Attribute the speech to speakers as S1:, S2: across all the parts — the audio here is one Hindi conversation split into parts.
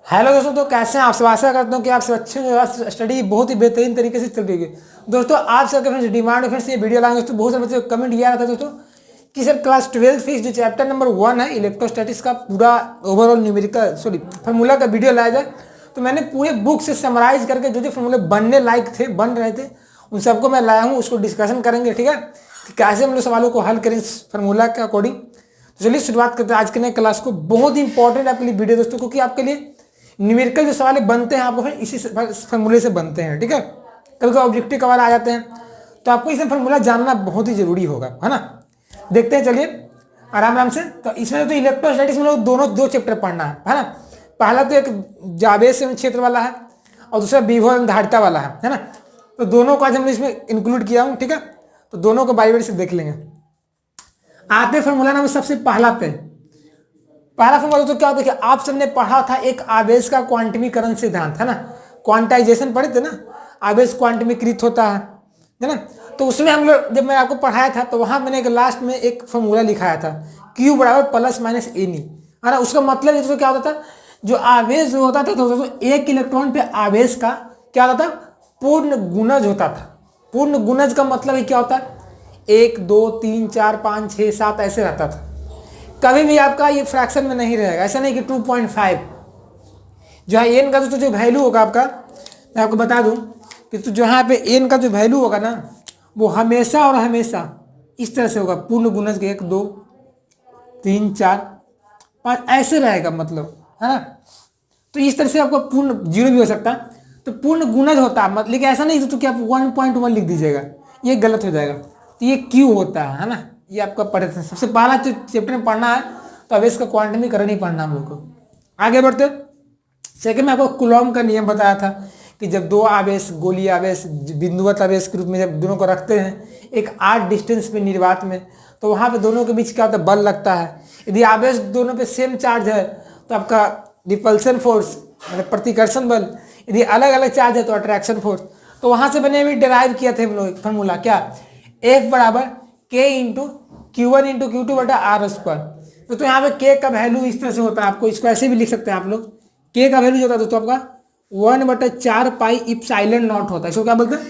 S1: हेलो दोस्तों, तो कैसे हैं आप सब। आशा करता हूँ कि आप सब अच्छे होंगे। स्टडी बहुत ही बेहतरीन तरीके से चल रही है दोस्तों। आप सबके फ्रेंड्स डिमांड फ्रेंड्स ये वीडियो लाएंगे दोस्तों। बहुत सारे बच्चे कमेंट किया रहा था दोस्तों कि सर क्लास 12 फिजिक्स जो चैप्टर नंबर 1 है इलेक्ट्रोस्टैटिक्स का पूरा ओवरऑल न्यूमेरिकल फार्मूला का वीडियो लाया जाए। तो मैंने पूरे बुक से समराइज करके जो जो फार्मूले बनने लायक थे बन रहे थे उन सबको मैं लाया हूँ। उसको डिस्कशन करेंगे, ठीक है, कि कैसे हम लोग सवालों को हल करें इस फार्मूला के अकॉर्डिंग। तो चलिए शुरुआत करते हैं आज के नए क्लास को। बहुत ही इंपॉर्टेंट आपके लिए वीडियो दोस्तों, क्योंकि आपके लिए न्यूमेरिकल जो सवाल बनते हैं आपको फिर इसी फार्मूले से बनते हैं, ठीक है। कभी कभी ऑब्जेक्टिव सवाल आ जाते हैं तो आपको इसे फार्मूला जानना बहुत ही जरूरी होगा, है ना। देखते हैं, चलिए आराम आराम से। तो इसमें तो इलेक्ट्रोस्टैटिक्स में लोग दो चैप्टर पढ़ना है ना। पहला तो एक जावेश क्षेत्र वाला है और दूसरा विभव धारिता वाला है ना। तो दोनों को आज हमने इसमें इंक्लूड किया हूँ, ठीक है। तो दोनों को बारी बारी से देख लेंगे। आते फार्मूला नाम सबसे पहला फार्मूला तो क्या होता है कि आप सबने पढ़ा था एक आवेश का क्वांटमीकरण सिद्धांत, है ना। क्वांटाइजेशन पढ़े थे ना, आवेश क्वांटमीकृत होता है ना। तो उसमें हम लोग जब मैं आपको पढ़ाया था तो वहां मैंने एक लास्ट में एक फार्मूला लिखाया था, Q बराबर प्लस माइनस एनी, है ना। उसका मतलब इसमें क्या होता था, जो आवेश जो होता था तो एक इलेक्ट्रॉन पे आवेश का क्या होता था, पूर्ण गुणज होता था। पूर्ण गुणज का मतलब क्या होता है, 1 2 3 4 5 6 7 ऐसे रहता था। कभी भी आपका ये फ्रैक्शन में नहीं रहेगा, ऐसा नहीं कि 2.5 जो है एन का जो वैल्यू होगा आपका, मैं आपको बता दूं कि तो जहाँ पे एन का जो वैल्यू होगा ना वो हमेशा और हमेशा इस तरह से होगा, पूर्ण गुणज के 1 2 3 4 5 ऐसे रहेगा, मतलब, है ना। तो इस तरह से आपको पूर्ण जीरो भी हो सकता है, तो पूर्ण गुणज होता है, लेकिन ऐसा नहीं तो कि आप 1.1 लिख दीजिएगा, ये गलत हो जाएगा। तो ये क्यू होता है ना। ये आपका पढ़े थे सबसे पहला जो चैप्टर में पढ़ना है, तो अब इसका क्वांटमीकरण ही पढ़ना हम लोग को। आगे बढ़ते सेकंड में आपको कूलॉम का नियम बताया था कि जब दो आवेश गोलीय आवेश बिंदुवत आवेश के रूप में जब दोनों को रखते हैं एक आर डिस्टेंस पे निर्वात में, तो वहाँ पे दोनों के बीच क्या होता है, बल लगता है। यदि आवेश दोनों पे सेम चार्ज है तो आपका रिपल्सन फोर्स मतलब प्रतिकर्षण बल, यदि अलग अलग चार्ज है तो अट्रैक्शन फोर्स। तो वहाँ से बने हुए डिराइव किया थे हम लोग फार्मूला, क्या, F बराबर K into Q1 into Q2 बटा आर स्क्वायर। तो यहाँ पे K का वैल्यू इस तरह से होता है, आपको इसको ऐसे भी लिख सकते हैं आप लोग। K का वैल्यू जो होता है तो आपका 1/4 पाई इप्सिलॉन नॉट होता है। इसको क्या बोलते हैं,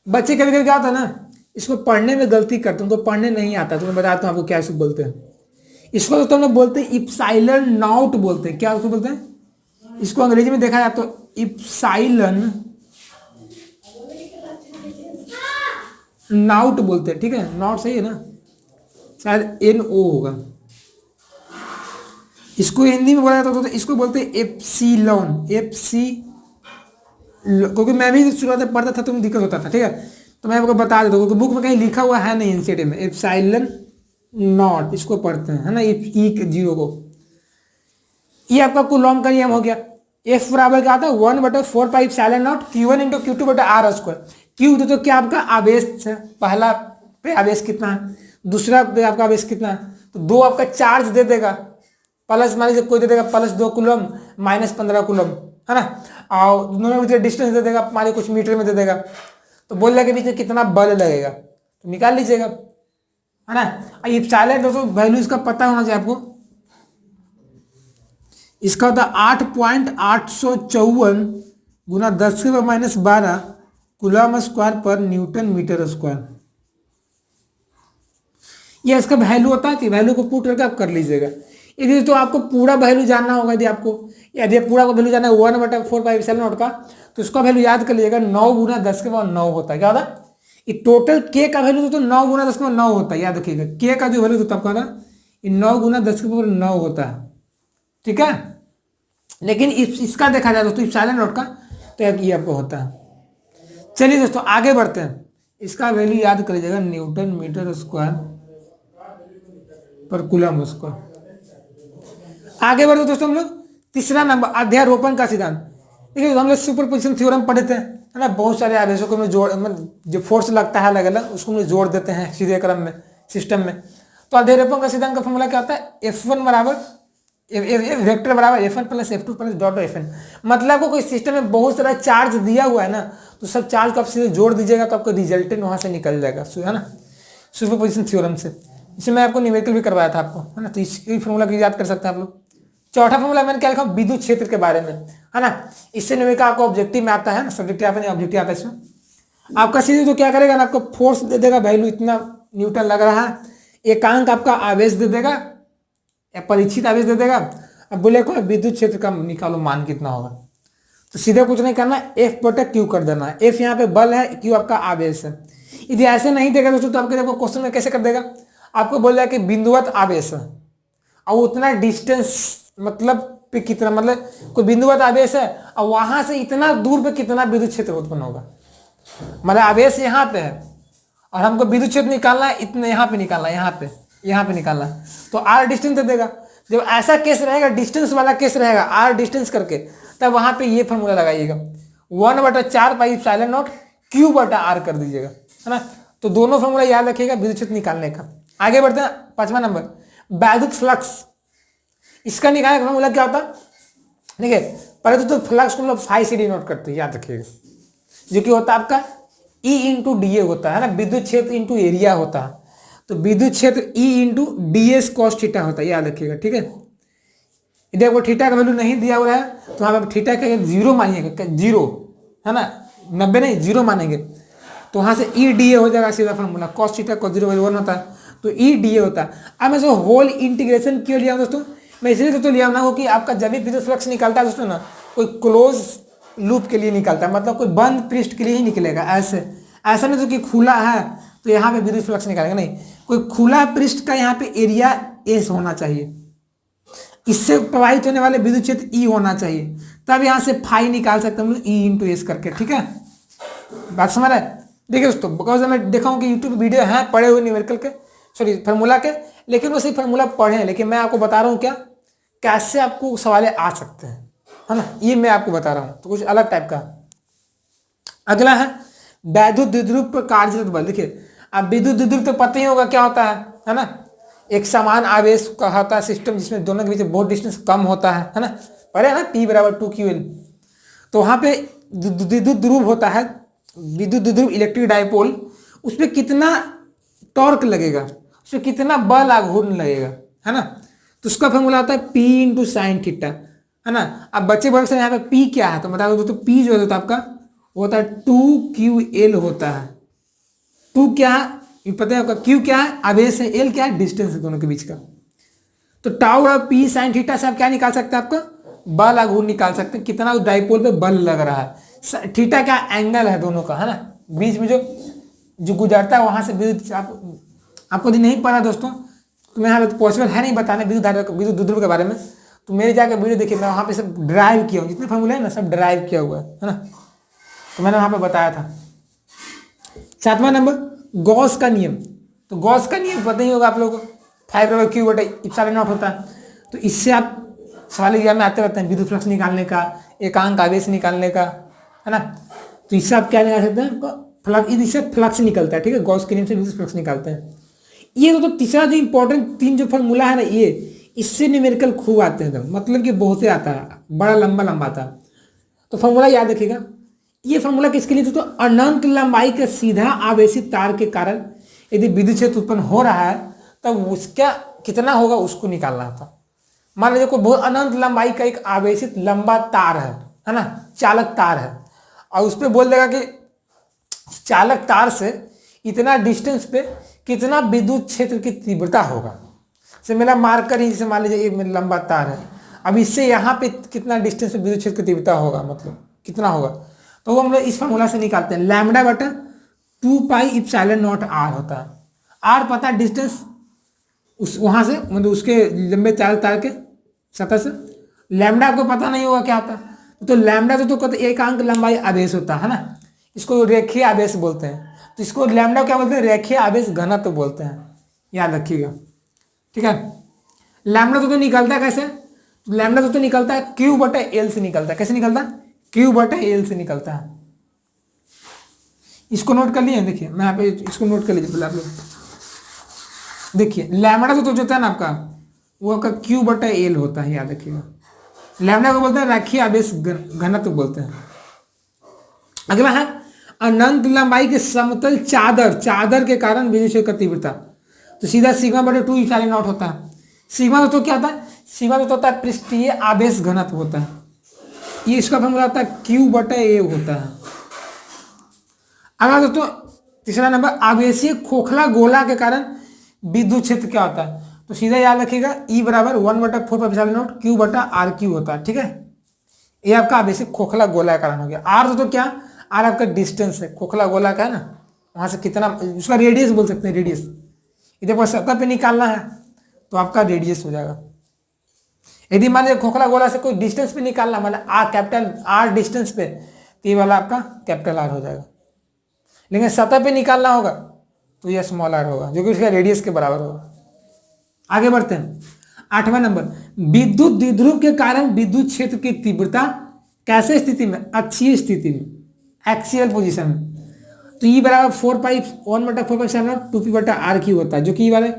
S1: बच्चे कभी कभी क्या होता है ना, इसको पढ़ने में गलती करते हैं, उनको पढ़ने नहीं आता, तो मैं बताता हूँ आपको क्या इसको बोलते हैं। इसको तो हम लोग बोलते हैं इप्सिलॉन नॉट बोलते हैं। क्या उसको बोलते हैं, इसको अंग्रेजी में देखा जाए तो इप्सिलॉन नाउट बोलते हैं, ठीक है। नॉट सही है ना, शायद NO होगा। इसको हिंदी में बोला जाता है तो इसको बोलते हैं एप्सिलॉन, क्योंकि मैं भी शुरुआत में पढ़ता था तो मुझे दिक्कत होता था, ठीक है। तो मैं आपको बता देता हूँ, क्योंकि बुक में कहीं लिखा हुआ है नहीं एनसीईआरटी में। एप्सिलॉन नॉट इसको पढ़ते हैं, है ना, ई के जीरो को। ये आपका कूलॉम का नियम हो गया। F बराबर क्या आता है 1/4 पाई epsilon not Q1 into Q2 बटा आर स्क्वायर। Q तो क्या आपका आवेश है, पहला पे आवेश कितना है, दूसरा पे आपका आवेश कितना है, तो दो आपका चार्ज दे देगा, प्लस मान लीजिए कोई दे देगा +2 कूलम -15 कूलम, है ना। और दोनों में डिस्टेंस दे देगा, मान लीजिए कुछ मीटर में दे देगा, तो बोल के बीच में कितना बल लगेगा तो निकाल लीजिएगा, है ना। इप्सिलॉन दोस्तों वैल्यू इसका पता होना चाहिए आपको। इसका होता है 8.854 गुना 10⁻⁻12 कूलम स्क्वायर पर न्यूटन मीटर स्क्वायर। ये इसका वैल्यू होता है कि वैल्यू को पुट करके आप कर लीजिएगा। यदि तो आपको पूरा वैल्यू जानना होगा, यदि पूरा वैल्यू जानना है 1/4 पाई इप्सिलॉन नॉट का, तो उसका वैल्यू याद कर लीजिएगा 9 गुना 10⁻9 होता है। क्या होता है, ये टोटल K का वैल्यू तो 9 गुना 10⁻9 होता है, याद रखिएगा। K का जो वैल्यू होता है आपका ये 9 गुना 10⁻9 होता है, ठीक है। लेकिन इसका देखा जाए दोस्तों इप्सिलॉन नॉट का तो ये आपको होता है। चलिए दोस्तों आगे बढ़ते हैं। इसका वैल्यू याद कर लीजिएगा न्यूटन मीटर स्क्वायर पर कूलम स्क्वायर। आगे बढ़ते दोस्तों हम लोग तीसरा नंबर अध्यारोपण का सिद्धांत। देखिए हम लोग सुपरपोजिशन थ्योरम पढ़े थे, है ना। बहुत सारे आवेशों को हम जोड़ जो फोर्स लगता है अलग अलग उसको हम जोड़ देते हैं सीधे क्रम में सिस्टम में। तो अध्यारोपण का सिद्धांत का फॉर्मूला क्या होता है, F1 बराबर वेक्टर बराबर F1 plus F2 plus dot Fn। मतलब को कोई सिस्टम में बहुत सारा चार्ज दिया हुआ है ना, तो सब चार्ज को आप सीधे जोड़ दीजिएगा तो आपका रिजल्टेंट वहां से निकल जाएगा, है ना, सुपरपोजिशन थ्योरम से। इसमें मैं आपको न्यूमेरिकल भी करवाया था आपको, है ना। तो इसकी फॉर्मूला की याद कर सकते हैं आप लोग। चौथा फॉर्मूला मैंने क्या लिखा, विद्युत क्षेत्र के बारे में, है ना। इससे न्यूमेरिकल आपको ऑब्जेक्टिव में आता है ना, सब्जेक्टिव आता नहीं, ऑब्जेक्टिव आता है इसमें। आपका सीधे तो क्या करेगा ना, आपको फोर्स दे देगा, वैल्यू इतना न्यूटन लग रहा है, एकांक आपका आवेश दे देगा या परीक्षित आवेश दे देगा। अब बोले को विद्युत क्षेत्र का निकालो मान कितना होगा, तो सीधे कुछ नहीं करना, एफ बटा क्यू कर देना। एफ यहाँ पे बल है, क्यू आपका आवेश है। यदि ऐसे नहीं देगा दोस्तों तो आपके देखो क्वेश्चन में कैसे कर देगा, आपको बोल रहा कि बिंदुवत आवेश है और उतना डिस्टेंस मतलब पे कितना, मतलब कोई बिंदुवत आवेश है और वहां से इतना दूर पे कितना विद्युत क्षेत्र उत्पन्न होगा। मतलब आवेश यहाँ पे है और हमको विद्युत क्षेत्र निकालना है, इतने यहाँ पे निकालना है, यहाँ पे निकालना है, तो आर डिस्टेंस दे देगा। जब ऐसा केस रहेगा, डिस्टेंस वाला केस रहेगा, आर डिस्टेंस करके, तब वहां पे ये फॉर्मूला लगाइएगा, 1/4 पाई एप्सिलॉन नॉट क्यू बटा आर कर दीजिएगा, है ना। तो दोनों फॉर्मूला याद रखिएगा विद्युत क्षेत्र निकालने का। आगे बढ़ते हैं, 5वां नंबर, वैद्युत फ्लक्स। इसका निकालने का फॉर्मूला क्या होता है, देखिए पहले तो फ्लक्स को हम लोग फाई से डिनोट करते हैं, याद रखिएगा, जो कि होता है आपका ई इंटू डी ए होता है ना, विद्युत क्षेत्र इंटू एरिया होता है। तो विद्युत क्षेत्र E into D S cos theta होता है, याद रखिएगा, ठीक है। यदि आपको थीटा का वैल्यू नहीं दिया हुआ है तो वहाँ पे थीटा का 0 मानिएगा, 0 है ना, 90 नहीं 0 मानेंगे, तो वहाँ से ई डी ए हो जाएगा सीधा फॉर्मूला, कॉस थीटा को 0 1 होता है, तो ई डी ए होता है। अब मैं जो होल इंटीग्रेशन क्यों लिया दोस्तों, मैं इसलिए तो लिया ना कि आपका जब भी विद्युत फ्लक्स निकलता है दोस्तों ना, कोई क्लोज लूप के लिए निकलता है, मतलब कोई बंद पृष्ठ के लिए ही निकलेगा। ऐसा नहीं तो कि खुला है तो यहाँ पे विद्युत फ्लक्स निकालेगा, नहीं, कोई खुला पृष्ठ का यहाँ पे एरिया एस होना चाहिए, इससे प्रवाहित होने वाले विद्युत क्षेत्र ई होना चाहिए, तब यहाँ से फाई निकाल सकते हैं हम लोग ई इंटू एस करके, ठीक है। बात समझ रहा है। देखिए दोस्तों, बिकॉज मैं देखा हूँ कि यूट्यूब वीडियो हैं पढ़े हुए न्यूमेरिकल के, सॉरी फार्मूला के, लेकिन वो सिर्फ फार्मूला पढ़े हैं, लेकिन मैं आपको बता रहा हूँ क्या कैसे आपको सवाल आ सकते हैं, है ना, ये मैं आपको बता रहा हूँ, तो कुछ अलग टाइप का। अगला है वैद्युत द्विध्रुव पर कार्यरत बल। देखिए अब विद्युत द्विध्रुव तो पता ही होगा क्या होता है ना, एक समान आवेश का होता है सिस्टम जिसमें दोनों के बीच बहुत डिस्टेंस कम होता है ना, पढ़े ना, P = 2QL। तो वहाँ पे विद्युत ध्रुव होता है, विद्युत द्विध्रुव इलेक्ट्रिक डायपोल, उस पर कितना टॉर्क लगेगा, उस पर कितना बल आघूर्ण लगेगा, है ना, तो उसका फॉर्मूला होता है P इंटू साइन थीटा, है ना। अब बच्चे बोल सकते हैं यहाँ पे P क्या है, तो बता दो दोस्तों, P जो होता है आपका वो होता है 2QL होता है। 2 क्या है ये पता है आपका, Q क्या है आवेश है, L क्या है डिस्टेंस है दोनों के बीच का। तो टाउ और P साइन थीटा से आप क्या निकाल सकते हैं, आपका बल आघूर्ण निकाल सकते हैं, कितना उस डाइपोल पे बल लग रहा है। थीटा क्या एंगल है दोनों का, है ना, बीच में जो गुजरता है वहां से विद्युत। आपको यदि नहीं पता दोस्तों तो मैं यहाँ पे पॉसिबल है नहीं बताने विद्युत द्विध्रुव के बारे में, तो मेरे जाकर वीडियो देखिए, मैं वहाँ पे सब ड्राइव किया हूँ, जितने फॉर्मूले हैं ना सब ड्राइव किया हुआ है ना, तो मैंने वहाँ पे बताया था। 7वां नंबर गॉस का नियम। तो गॉस का नियम पता ही होगा आप लोगों को, 5/Q/ε0 होता है। तो इससे आप सवाल एग्जाम में आते रहते हैं, विद्युत फ्लक्स निकालने का, एकांक आवेश निकालने का, है ना। तो इससे आप क्या निकाल सकते हैं, फ्लक्स, इससे फ्लक्स निकलता है, ठीक है, गॉस के नियम से विद्युत फ्लक्स निकालते हैं। ये तो तीसरा जो इंपॉर्टेंट 3 जो फॉर्मूला है ना, ये इससे न्यूमेरिकल खूब आते हैं, तो मतलब कि बहुत ही आता है, बड़ा लंबा आता है। तो फॉर्मूला याद रखिएगा। ये फॉर्मूला किसके लिए, तो अनंत लंबाई के सीधा आवेशित तार के कारण यदि विद्युत क्षेत्र उत्पन्न हो रहा है तब उसका कितना होगा उसको निकालना था। मान लीजिए कोई बहुत अनंत लंबाई का एक आवेशित लंबा तार है ना, चालक तार है, और उस पर बोल देगा कि चालक तार से इतना डिस्टेंस पे कितना विद्युत क्षेत्र की तीव्रता होगा। जैसे मेरा मार्कर ही, जैसे मान लीजिए ये मेरा लंबा तार है, अब इससे यहाँ पे कितना डिस्टेंस पे विद्युत क्षेत्र की तीव्रता होगा, मतलब कितना होगा, तो वो हम लोग इस फॉर्मूला से निकालते हैं। λ/2πε0 r होता है। आर पता है डिस्टेंस उस वहाँ से, मतलब उसके लंबे चालक तार के सतह से। लैम्डा को पता नहीं होगा क्या होता है, तो लैम्डा तो कहते एकांक लंबाई आवेश होता है ना, इसको रेखीय आवेश बोलते हैं। तो इसको लैम्डा क्या बोलते हैं, रेखीय आवेश घनत्व बोलते हैं, याद रखिएगा, ठीक है। लैम्डा तो निकलता है कैसे, लैम्डा तो निकलता है Q/L से निकलता है। कैसे निकलता है, Q/L से निकलता है। इसको नोट कर लिए, देखिए मैं यहाँ पे इसको नोट कर लीजिए पहले आप लोग। देखिए लैम्डा तो जो होता है ना आपका, वो आपका Q/L होता है, याद रखिएगा। लैम्डा को बोलते हैं रेखीय आवेश घनत्व बोलते हैं। अगला है अनंत लंबाई के समतल चादर के कारण विद्युत क्षेत्र का तीव्रता। तो सीधा σ/2 ε0 होता है। सिग्मा तो क्या होता है, सीमा तो होता है पृष्ठीय आवेश घनत्व होता है, ये इसका फॉर्मूला होता है Q/A होता है। अगर दोस्तों तीसरा नंबर आवेशीय खोखला गोला के कारण विद्युत क्षेत्र क्या होता है, तो सीधा याद रखिएगा E बराबर 1/4π0 Q/RQ होता है। ठीक है, ये आपका आवेशित खोखला गोला का कारण हो गया। आर दोस्तों क्या, आर आपका डिस्टेंस है, खोखला गोला का है ना, वहां से कितना, उसका रेडियस बोल सकते हैं, रेडियस। इधर पर सतह पे निकालना है तो आपका रेडियस हो जाएगा। यदि मान लीजिए खोखला गोला से कोई डिस्टेंस पे निकालना, मतलब आर कैपिटल आर डिस्टेंस पे, तो ये वाला आपका कैपिटल आर हो जाएगा। लेकिन सतह पे निकालना होगा तो ये स्मॉल आर होगा, जो कि उसका रेडियस के बराबर होगा। आगे बढ़ते हैं, 8वां नंबर, विद्युत द्विध्रुव के कारण विद्युत क्षेत्र की तीव्रता कैसे स्थिति में, अक्षीय स्थिति में, एक्सियल पोजीशन में, तो E बराबर 1/4π0 2p/RQ होता है, जो कि ये वाले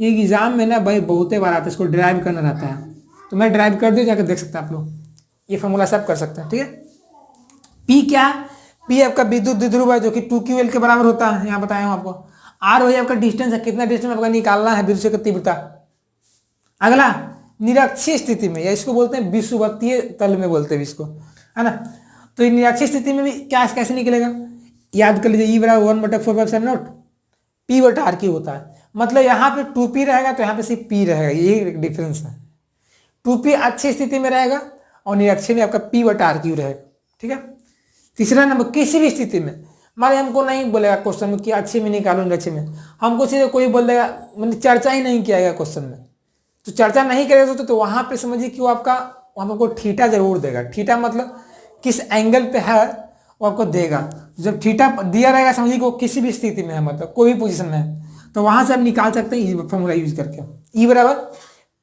S1: एग्जाम में ना भाई बहुते बार आता है, इसको ड्राइव करना रहता है, तो मैं ड्राइव कर दूँ, जाकर देख सकते हैं आप लोग, ये फॉर्मूला सब कर सकते हैं। ठीक है, P क्या है, P आपका विद्युत द्विध्रुव है जो कि 2QL के बराबर होता है, यहाँ बताया हूँ आपको। R वही आपका डिस्टेंस है, कितना डिस्टेंस आपका निकालना है विद्युत की तीव्रता। अगला निरक्षीय स्थिति में, या इसको बोलते हैं विषुवतीय तल में बोलते हैं इसको, है ना, तो निरक्षीय स्थिति में भी क्या कैसे निकलेगा, याद कर लीजिए, E बराबर 1/4π0 P/RQ होता है। मतलब यहाँ पे 2P रहेगा तो यहाँ पे सिर्फ P रहेगा, ये डिफरेंस है। 2P अच्छी स्थिति में रहेगा और निरक्षीय में आपका P/RQ रहेगा। ठीक है, तीसरा नंबर, किसी भी स्थिति में, मान हमको नहीं बोलेगा क्वेश्चन में कि अच्छे में निकालो निरक्षीय में, हमको सीधे कोई बोल देगा, मतलब चर्चा ही नहीं किया गया क्वेश्चन में, तो चर्चा नहीं करेगा तो वहां पे समझिए कि वो आपका वहां पर कोई थीटा जरूर देगा। थीटा मतलब किस एंगल पे है वो आपको देगा। जब थीटा दिया रहेगा समझिए कि वो किसी भी स्थिति में है, मतलब कोई भी पोजीशन में है, तो वहां से आप निकाल सकते हैं फॉर्मूला यूज करके। E बराबर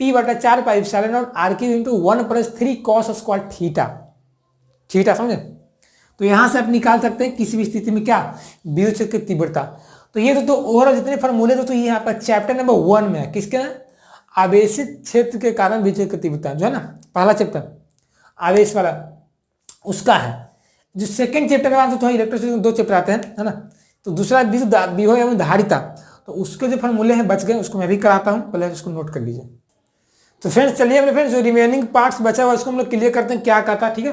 S1: P/4π0 RQ into 1/3 cos square theta, theta समझे, तो यहां से आप निकाल सकते हैं किसी भी स्थिति में क्या, विद्युत क्षेत्र की तीव्रता। तो ये तो ओवरऑल जितने फॉर्मूले तो ये यहाँ पर चैप्टर नंबर 1 में है, किसके, आवेशित क्षेत्र के कारण विद्युत की तीव्रता, जो है ना पहला चैप्टर आवेश वाला उसका है। जो सेकंड चैप्टर में तो इलेक्ट्रिसिटी 2 चैप्टर आते हैं, है ना, तो दूसरा विद्युत विभव एवं धारिता, तो उसके जो फॉर्मूले हैं बच गए, उसको मैं भी कराता हूँ, पहले उसको नोट कर लीजिए। तो फ्रेंड्स चलिए अपने फ्रेंड्स जो रिमेनिंग पार्ट्स बचा हुआ उसको हम लोग क्लियर करते हैं, क्या कहता है। ठीक है,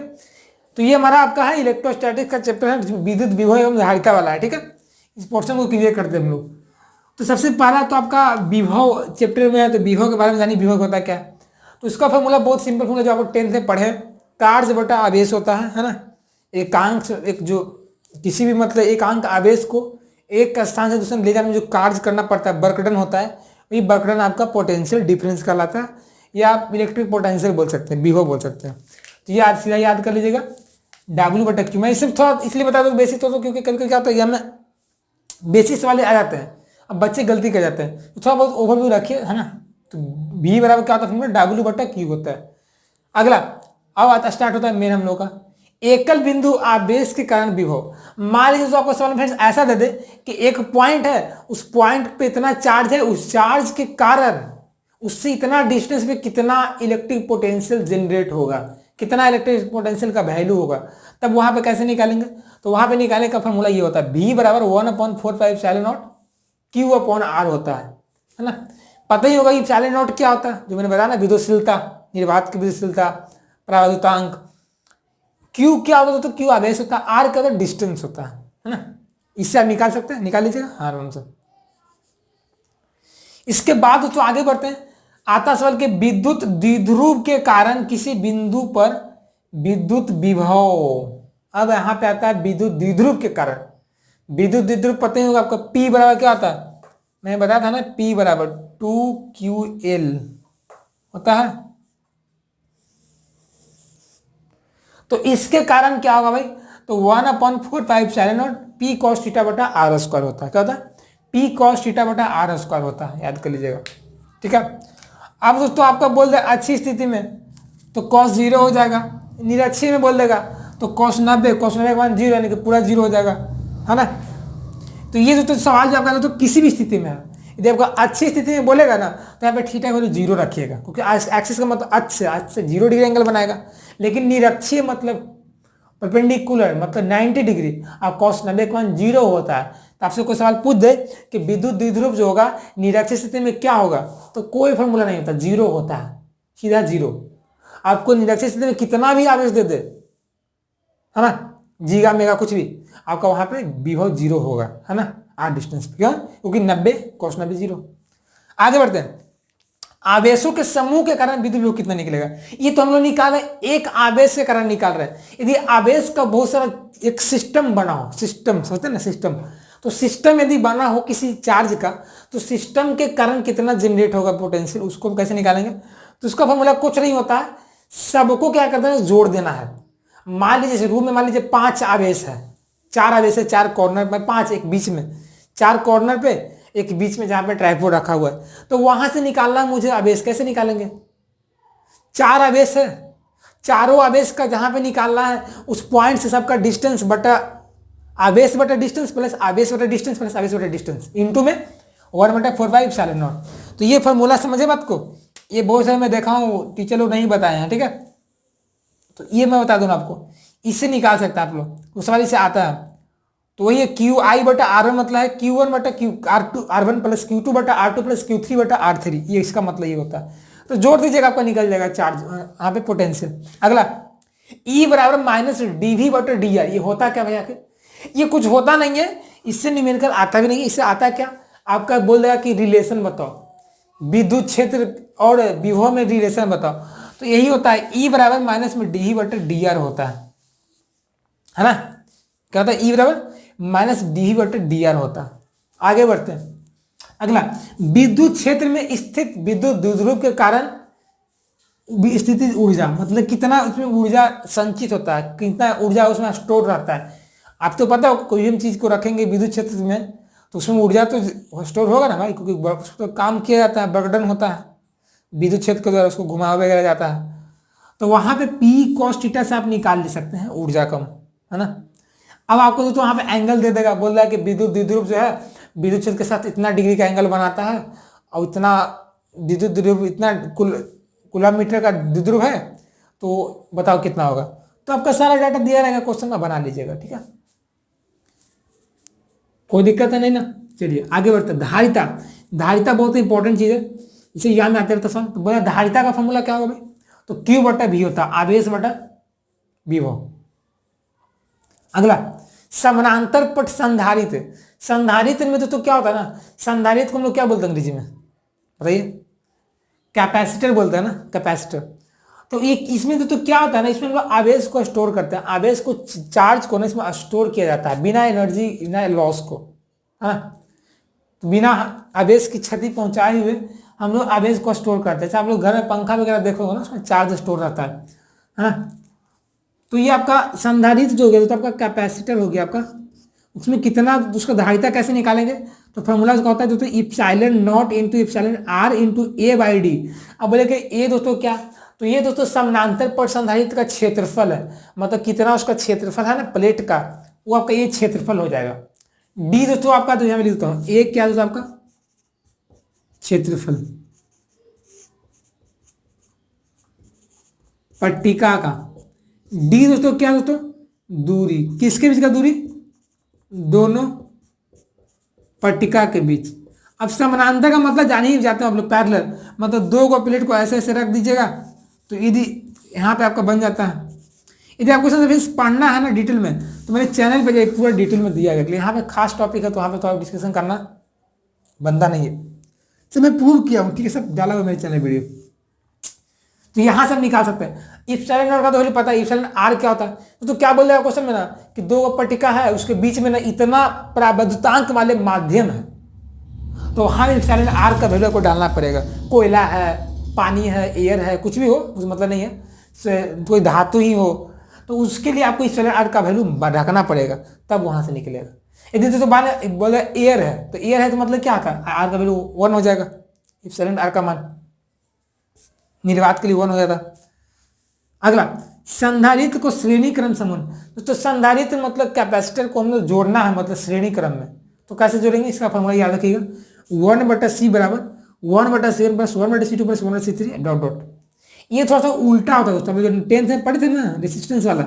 S1: तो ये हमारा आपका है इलेक्ट्रोस्टैटिक्स का चैप्टर है, विद्युत विभव एवं धारिता वाला है। ठीक है, इस पोर्शन को क्लियर करते हैं हम लोग। तो सबसे पहला तो आपका विभव चैप्टर में है, तो विभव के बारे में जानिए, विभव होता है क्या। तो इसका फॉर्मूला बहुत सिंपल फॉर्मूला जो आपको 10th में पढ़े, कार्य बटा आवेश होता है ना। एकांक, एक जो किसी भी मतलब एकांक आवेश को एक स्थान से दूसरे ले जाने में जो कार्य करना पड़ता है, वर्क डन होता है, वही वर्क डन आपका पोटेंशियल डिफरेंस कहलाता है, या आप इलेक्ट्रिक पोटेंशियल बोल सकते हैं, विभव बोल सकते हैं। तो ये आज सीधा याद कर लीजिएगा, W/Q। मैं सिर्फ थोड़ा इसलिए बता दूँ बेसिक तो क्योंकि कल क्या होता है हमें बेसिक्स वाले आ जाते हैं, अब बच्चे गलती कर जाते हैं, तो थोड़ा बहुत ओवरव्यू रखिए, है ना। तो V बराबर क्या होता है, W/Q होता है। अगला अब आता स्टार्ट होता है मेन हम लोग का, एकल बिंदु आवेश के कारण विभव। मान लीजिए तो आपको सवाल फ्रेंड्स ऐसा दे दे कि एक पॉइंट है, उस पॉइंट पे इतना चार्ज है, उस चार्ज के कारण उससे इतना डिस्टेंस पे कितना इलेक्ट्रिक पोटेंशियल जनरेट होगा, कितना इलेक्ट्रिक पोटेंशियल का वैल्यू होगा, तब वहां पे कैसे निकालेंगे। तो वहां पे निकालने का फॉर्मूला ये होता है, V बराबर 1/4π0 Q/R होता है ना। पता ही होगा कि ε0 क्या होता है, जो मैंने बताया ना, विद्युतशीलता, निर्वात की विद्युतशीलता, परावैद्युतांक। Q क्या होता है, तो Q आवेश होता है, R क्या होता है, डिस्टेंस होता है ना। इससे आप निकाल सकते हैं, निकाल लीजिएगा आराम से। इसके बाद तो आगे बढ़ते हैं, आता सवाल के विद्युत द्विध्रुव के कारण किसी बिंदु पर विद्युत विभव। अब यहां पे आता है विद्युत द्विध्रुव के कारण। विद्युत द्विध्रुव पता ही होगा आपका, P बराबर क्या होता है, मैंने बताया था ना, P बराबर 2QL होता है। तो इसके कारण क्या होगा भाई, तो 1/4π0 P cos θ/R² होता है। क्या होता है, P cos θ/R² होता है, याद कर लीजिएगा। ठीक है, अब दोस्तों आपका बोल दे अच्छी स्थिति में तो cos 0 हो जाएगा, निरक्षीय में बोल देगा तो cos 90 के बाद 0 यानी कि पूरा 0 हो जाएगा, है ना। तो ये जो सवाल जो आपका तो किसी भी स्थिति में है, यदि आपका अच्छी स्थिति में बोलेगा ना तो यहाँ पे थीटा वैल्यू 0 रखिएगा, क्योंकि एक्सिस का मतलब आज से 0 डिग्री एंगल बनाएगा। लेकिन निरक्षीय मतलब परपेंडिकुलर मतलब 90 डिग्री, और cos 90 के बाद 0 होता है। तो आपसे कोई सवाल पूछ दे कि विद्युत द्विध्रुव जो होगा निरक्षीय स्थिति में क्या होगा, तो कोई फॉर्मूला नहीं होता, 0 होता है। सीधा 0। आपको निरक्षीय स्थिति में कितना भी आवेश दे दे, है ना, जीगा मेगा कुछ भी, आपका वहां पे विभव 0 होगा, है ना, आर डिस्टेंस। क्यों? क्योंकि 90 cos 90 0। आगे बढ़ते हैं। आवेशों के समूह के कारण विद्युत विभव कितना निकलेगा? ये तो हम लोग निकाल रहे हैं, एक आवेश के कारण निकाल रहे हैं। यदि आवेश का बहुत सारा एक सिस्टम बना हो, सिस्टम समझते हैं ना, सिस्टम, तो सिस्टम यदि बना हो किसी चार्ज का, तो सिस्टम के कारण कितना जनरेट होगा पोटेंशियल, उसको हम कैसे निकालेंगे? तो उसका फॉर्मूला कुछ नहीं होता है, सबको क्या करना है, जोड़ देना है। मान लीजिए जैसे रूम में मान लीजिए 5 आवेश है, 4 आवेश है, 4 कॉर्नर में, 5 एक बीच में, 4 कॉर्नर पे, एक बीच में जहां पे ट्राइपॉड रखा हुआ है, तो वहां से निकालना है मुझे आवेश। कैसे निकालेंगे? 4 आवेश है, चारों आवेश का जहां पे निकालना है उस पॉइंट से सबका डिस्टेंस बटा आवेश बटा डिस्टेंस प्लस आवेश बटा डिस्टेंस प्लस आवेश बटा डिस्टेंस इंटू में 1/4πε0। तो ये फॉर्मूला समझे बात को? ये बहुत सारे मैं देखा हूँ टीचर लोग नहीं बताए हैं, ठीक है, तो ये मैं बता दूँ आपको, इससे निकाल सकते हैं आप लोग, उस वाली से आता है। तो वही है क्यू आई बटा आर वन, मतलब है Q1 बटा R1 प्लस Q2 बटा R2 प्लस Q3 बटा R3, ये इसका मतलब ये होता है। तो जोड़ दीजिएगा, आपका निकल जाएगा चार्ज यहाँ पे पोटेंशियल। अगला E बराबर माइनस dV बटा dr, ये होता क्या भैया? ये कुछ होता नहीं है, इससे न्यूमेरिकल आता भी नहीं है। इससे आता क्या, आपका बोल देगा कि रिलेशन बताओ, विद्युत क्षेत्र और विभव में रिलेशन बताओ, तो यही होता है, E बराबर माइनस में dV बटा dr होता है ना। क्या होता है? E बराबर माइनस dV बटा dr होता है। आगे बढ़ते हैं। अगला, विद्युत क्षेत्र में स्थित विद्युत द्विध्रुव के कारण स्थिति ऊर्जा, मतलब कितना उसमें ऊर्जा संचित होता है, कितना ऊर्जा उसमें स्टोर रहता है। आप तो पता हो कोई भी चीज को रखेंगे विद्युत क्षेत्र में तो उसमें ऊर्जा तो स्टोर होगा ना भाई, क्योंकि उस पर काम किया जाता है, वर्कडन होता है विद्युत क्षेत्र के द्वारा, उसको घुमाया वगैरह जाता है। तो वहां पे P cos थीटा से आप निकाल ले सकते हैं ऊर्जा कम, है ना। अब आपको तो वहां पे एंगल दे देगा, बोल रहा है कि विद्युत द्विध्रुव जो है विद्युत क्षेत्र के साथ इतना डिग्री का एंगल बनाता है, और इतना विद्युत द्विध्रुव इतना कूलम मीटर का द्विध्रुव है, तो बताओ कितना होगा। तो आपका सारा डाटा दिया रहेगा, क्वेश्चन का बना लीजिएगा, ठीक है, कोई दिक्कत है नहीं ना। चलिए आगे बढ़ते हैं। धारिता, धारिता बहुत इंपॉर्टेंट चीज है, इसे याद में आते रहता सवाल। तो बोला धारिता का फॉर्मूला क्या होगा भाई? तो Q बटा V होता है, आवेश बटा विभव। अगला, समानांतर पट संधारित्र, संधारित्र में तो क्या होता है ना, संधारित्र को हम लोग क्या बोलते हैं अंग्रेजी में बताइए? कैपेसिटर बोलते हैं ना, कैपेसिटर। तो एक इसमें तो क्या होता है ना, इसमें हम लोग आवेश को स्टोर करते हैं, आवेश को, चार्ज को ना इसमें स्टोर किया जाता है बिना एनर्जी, बिना लॉस को, हाँ, तो बिना आवेश की क्षति पहुंचाए हुए हम लोग आवेश को स्टोर करते हैं। आप लोग घर में पंखा वगैरह देखोगे ना, उसमें चार्ज स्टोर रहता है ना। तो ये आपका संधारित्र जो हो गया, तो आपका कैपेसिटर हो गया आपका, उसमें कितना, उसका धारिता कैसे निकालेंगे? तो फॉर्मूला का होता है दोस्तों epsilon not into epsilon r into A by d. अब बोले कि ए दोस्तों क्या, तो ये दोस्तों समानांतर पट संधारित्र का क्षेत्रफल है, मतलब कितना उसका क्षेत्रफल है ना प्लेट का, वो आपका ये क्षेत्रफल हो जाएगा। डी दोस्तों आपका, तो यहां मैं लिखता हूं, ए क्या दोस्तों आपका क्षेत्रफल पट्टिका का, डी दोस्तों क्या दोस्तों, दूरी, किसके बीच का दूरी, दोनों पट्टिका के बीच। अब समानांतर का मतलब जान ही जाते हो आप लोग, पैरेलल, मतलब दो को प्लेट को ऐसे ऐसे रख दीजिएगा, तो यदि यहाँ पे आपका बन जाता है। यदि आपको सब पढ़ना है ना डिटेल में, तो मेरे चैनल पे जाइए, पूरा डिटेल में दिया गया। यहाँ पे खास टॉपिक है, तो वहाँ पे तो आप डिस्कशन करना बनता नहीं है, तो मैं प्रूव किया हूँ, ठीक है, सब डाला हुआ मेरे चैनल वीडियो। तो यहाँ से हम निकाल सकते हैं इप्सिलॉन नॉट का, तो पता है इप्सिलॉन आर क्या होता है। तो क्या बोल रहा है क्वेश्चन में ना, कि दो पट्टिका है, उसके बीच में ना इतना प्राबद्धतांक वाले माध्यम है, तो वहां इप्सिलॉन आर का वैल्यू को डालना पड़ेगा। कोयला है, पानी है, एयर है, कुछ भी हो उस मतलब नहीं है, कोई धातु ही हो, तो उसके लिए आपको इप्सिलॉन आर का वैल्यू रखना पड़ेगा, तब वहां से निकलेगा। यदि तो बोले एयर है, तो एयर है तो मतलब क्या था, आर का वैल्यू 1 हो जाएगा, इप्सिलॉन आर का मान निर्वात के लिए 1 हो जाता। अगला, संधारित्र को श्रेणी क्रम संबंध, तो संधारित्र मतलब कैपेसिटर को हम लोग जोड़ना है, मतलब श्रेणी क्रम में, तो कैसे जोड़ेंगे, इसका फॉर्मूला याद रखिएगा, 1/c बराबर 1/c1 plus 1/c2 plus 1/c3 dot dot. ये थोड़ा सा उल्टा होता है दोस्तों, जो 10th में पढ़े थे ना रेसिस्टेंस वाला,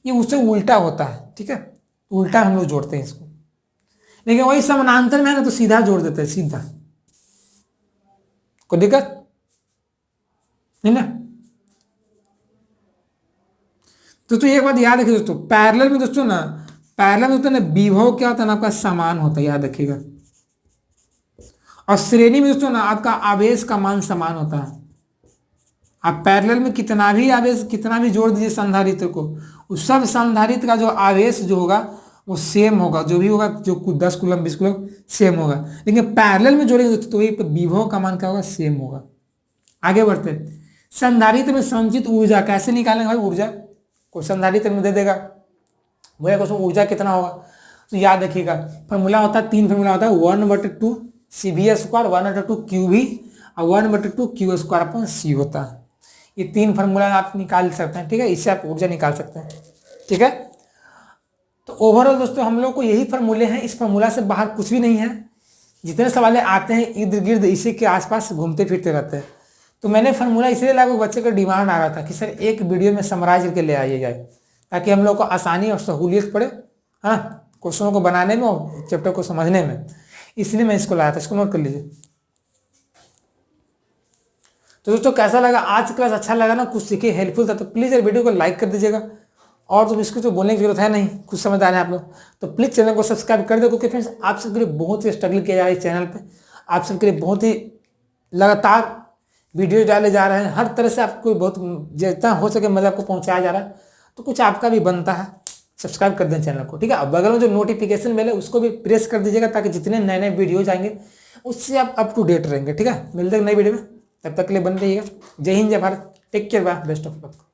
S1: ये उससे उल्टा होता है, ठीक है, उल्टा हम लोग जोड़ते हैं इसको। लेकिन वही समानांतर में है ना, तो सीधा जोड़ देते हैं, सीधा। कोई दिक्कत? है ना। तो एक बात याद रखिए दोस्तों, पैरेलल में दोस्तों ना, पैरेलल में दोस्तों ना विभव क्या होता है ना, आपका समान होता है, याद रखिएगा। और श्रेणी में दोस्तों ना आपका आवेश का मान समान होता है। आप पैरेलल में कितना भी आवेश, कितना भी जोड़ दीजिए संधारित्र को, उस सब संधारित्र का जो आवेश जो होगा वो सेम होगा, जो भी होगा, जो 10 कूलम 20 कूलम सेम होगा। लेकिन पैरेलल में जोड़ेंगे दोस्तों तो ये विभव का मान क्या होगा, सेम होगा। आगे बढ़ते हैं, संधारित्र में संचित ऊर्जा कैसे निकालेंगे भाई, ऊर्जा को संधारित्र में दे देगा, बोले उसमें ऊर्जा कितना होगा। तो याद रखिएगा फॉर्मूला होता है, 3 फॉर्मूला होता है, 1/2 CV² 1/2 QV और 1/2 Q²/C होता है। ये 3 फार्मूला आप निकाल सकते हैं, ठीक है, इससे आप ऊर्जा निकाल सकते हैं, ठीक है। तो ओवरऑल दोस्तों हम लोग को यही फार्मूले हैं, इस फार्मूला से बाहर कुछ भी नहीं है। जितने सवाल आते हैं इर्द गिर्द इसी के आसपास घूमते फिरते रहते हैं। तो मैंने फार्मूला इसलिए लाया, बच्चे का डिमांड आ रहा था कि सर एक वीडियो में समराइज करके ले आइए जाए, ताकि हम लोग को आसानी और सहूलियत पड़े, हाँ, क्वेश्चनों को बनाने में और चैप्टर को समझने में। इसलिए मैं इसको लाया था, इसको नोट कर लीजिए। तो दोस्तों कैसा लगा आज क्लास, अच्छा लगा ना, कुछ सीखे, हेल्पफुल था, तो प्लीज़ यार वीडियो को लाइक कर दीजिएगा। और तो इसको तो बोलने की जरूरत है नहीं, कुछ समझ आ रहे हैं आप लोग, तो प्लीज़ चैनल को सब्सक्राइब कर दो, क्योंकि फ्रेंड्स आप सबके लिए बहुत ही स्ट्रगल किया जा रहा है इस चैनल पे, आप सबके लिए बहुत ही लगातार वीडियो डाले जा रहे हैं, हर तरह से आपको बहुत जितना हो सके मतलब आपको पहुँचाया जा रहा है। तो कुछ आपका भी बनता है, सब्सक्राइब कर दें चैनल को, ठीक है। अब बगल में जो नोटिफिकेशन बेल है उसको भी प्रेस कर दीजिएगा, ताकि जितने नए नए वीडियोज आएंगे उससे आप अप टू डेट रहेंगे, ठीक है। मिलते हैं नई वीडियो में, तब तक के लिए बन रहिएगा। जय हिंद, जय Bharat, take care, bye, best of luck.